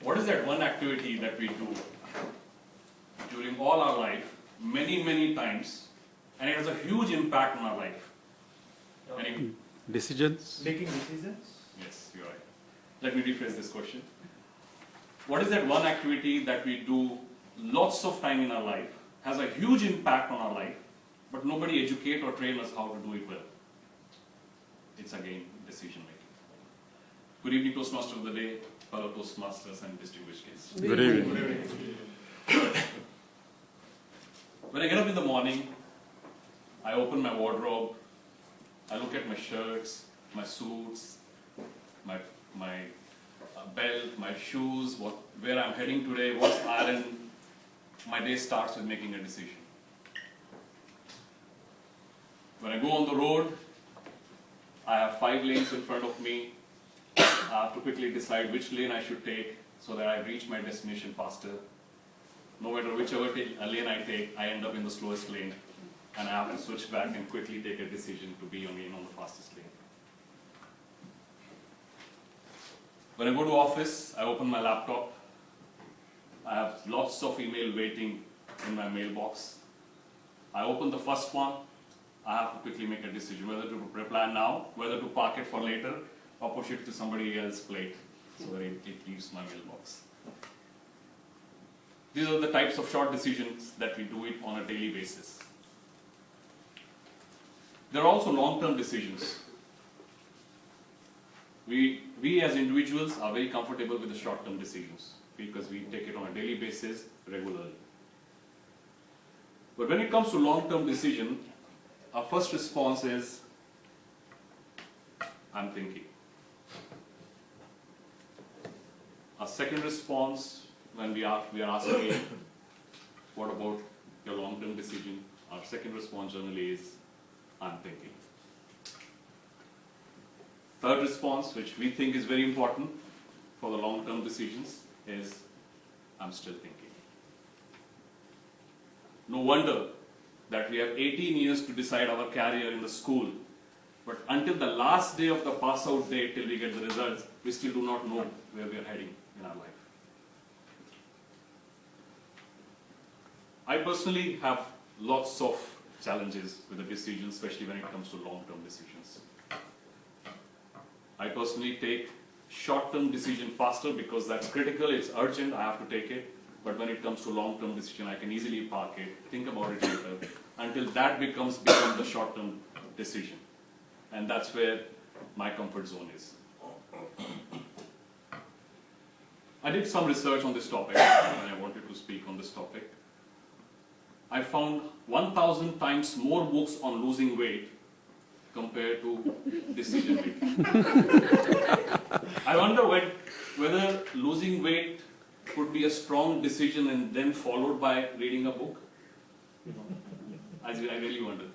What is that one activity that we do during all our life, many times, and it has a huge impact on our life? Any? Decisions? Making decisions? Yes, you're right. Let me rephrase this question. What is that one activity that we do lots of time in our life, has a huge impact on our life, but nobody educate or train us how to do it well? It's again decision making. Good evening, Toastmaster of the day, fellow Toastmasters and distinguished guests. Good evening. When I get up in the morning, I open my wardrobe, I look at my shirts, my suits, my belt, my shoes, where I'm heading today, what's iron. My day starts with making a decision. When I go on the road, I have 5 lanes in front of me. I have to quickly decide which lane I should take so that I reach my destination faster. No matter whichever lane I take, I end up in the slowest lane, and I have to switch back and quickly take a decision to be on the fastest lane. When I go to office, I open my laptop. I have lots of email waiting in my mailbox. I open the first one. I have to quickly make a decision whether to reply now, whether to park it for later, or push it to somebody else's plate so that it leaves my mailbox. These are the types of short decisions that we do it on a daily basis. There are also long-term decisions. We as individuals are very comfortable with the short-term decisions because we take it on a daily basis regularly. But when it comes to long-term decision, our first response is, I'm thinking. Our second response, when we are asking, what about your long-term decision? Our second response generally is, I'm thinking. Third response, which we think is very important for the long-term decisions, is, I'm still thinking. No wonder that we have 18 years to decide our career in the school, but until the last day of the pass-out day, till we get the results, we still do not know where we are heading in our life. I personally have lots of challenges with the decisions, especially when it comes to long-term decisions. I personally take short-term decision faster because that's critical, it's urgent, I have to take it. But when it comes to long-term decision, I can easily park it, think about it later, until that becomes the short-term decision. And that's where my comfort zone is. I did some research on this topic, and I wanted to speak on this topic. I found 1,000 times more books on losing weight compared to decision making. I wonder whether losing weight could be a strong decision and then followed by reading a book. I really wonder.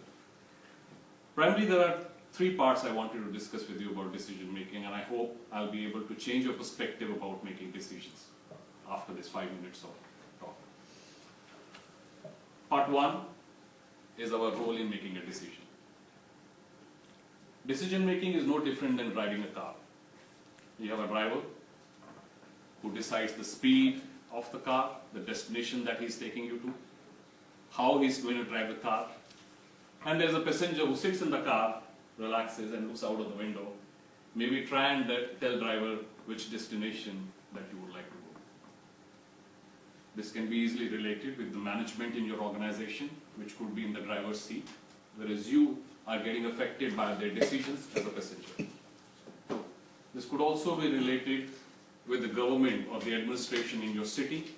Primarily, there are 3 parts I wanted to discuss with you about decision making, and I hope I'll be able to change your perspective about making decisions after this 5 minutes of talk. Part 1 is our role in making a decision. Decision making is no different than driving a car. You have a driver who decides the speed of the car, the destination that he's taking you to, how he's going to drive the car. And there's a passenger who sits in the car, relaxes and looks out of the window, maybe try and tell driver which destination that you would like to go. This can be easily related with the management in your organization, which could be in the driver's seat, whereas you are getting affected by their decisions as a passenger. This could also be related with the government or the administration in your city,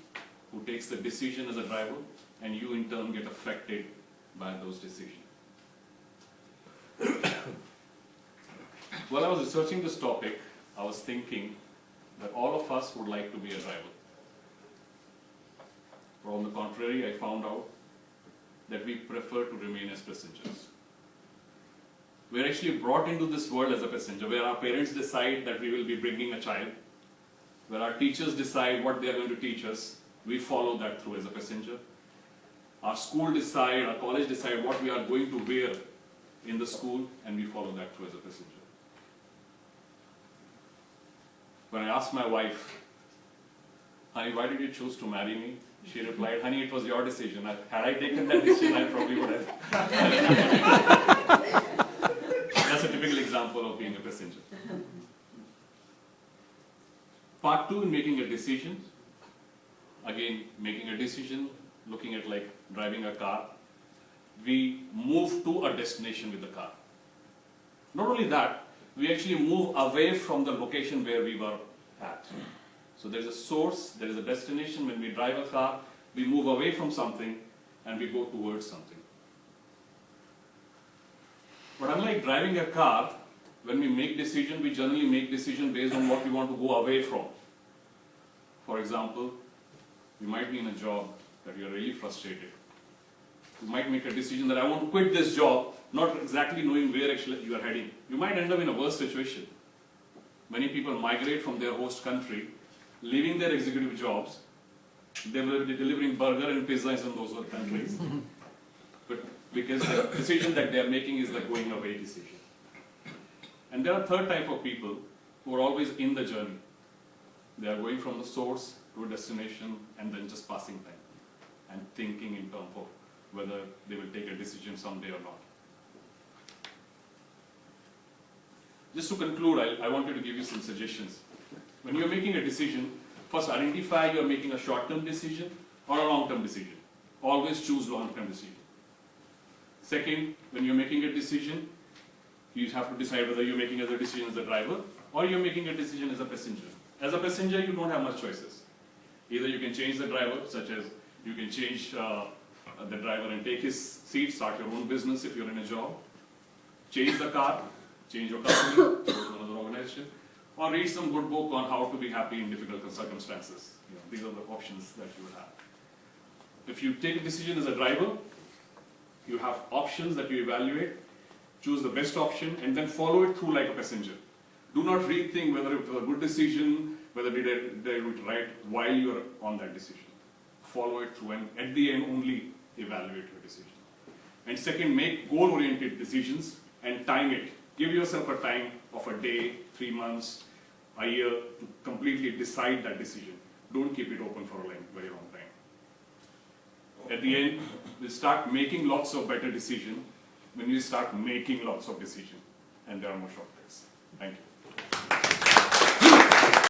who takes the decision as a driver, and you in turn get affected by those decisions. While I was researching this topic, I was thinking that all of us would like to be a driver. But on the contrary, I found out that we prefer to remain as passengers. We're actually brought into this world as a passenger, where our parents decide that we will be bringing a child, where our teachers decide what they are going to teach us, we follow that through as a passenger. Our school decide, our college decide what we are going to wear in the school, and we follow that through as a passenger. When I asked my wife honey, why did you choose to marry me? She replied, honey, it was your decision. Had I taken that decision, I probably would have. That's a typical example of being a passenger. Part 2 in making a decision. Again, making a decision, looking at like driving a car. We move to a destination with the car. Not only that, we actually move away from the location where we were at. So there is a source, there is a destination. When we drive a car, we move away from something and we go towards something. But unlike driving a car, when we make decision, we generally make decision based on what we want to go away from. For example, you might be in a job that you are really frustrated. You might make a decision that I want to quit this job, not exactly knowing where actually you are heading. You might end up in a worse situation. Many people migrate from their host country, leaving their executive jobs. They will be delivering burger and pizzas in those other countries. But because the decision that they are making is the going away decision. And there are a third type of people who are always in the journey. They are going from the source to a destination and then just passing time and thinking in terms of whether they will take a decision someday or not. Just to conclude, I wanted to give you some suggestions. When you're making a decision, first identify you're making a short-term decision or a long-term decision. Always choose long-term decision. Second, when you're making a decision, you have to decide whether you're making a decision as a driver or you're making a decision as a passenger. As a passenger, you don't have much choices. Either you can change the driver, such as you can change the driver and take his seat, start your own business if you're in a job. Change the car, change your company, go to another organization, or read some good book on how to be happy in difficult circumstances. These are the options that you will have. If you take a decision as a driver, you have options that you evaluate, choose the best option, and then follow it through like a passenger. Do not rethink whether it was a good decision, whether they did it right while you are on that decision. Follow it through and at the end only evaluate your decision. And second, make goal-oriented decisions and time it. Give yourself a time of a day, 3 months, a year to completely decide that decision. Don't keep it open for a very long time. At the end, we start making lots of better decisions when you start making lots of decisions. And there are more shortcuts. Thank you.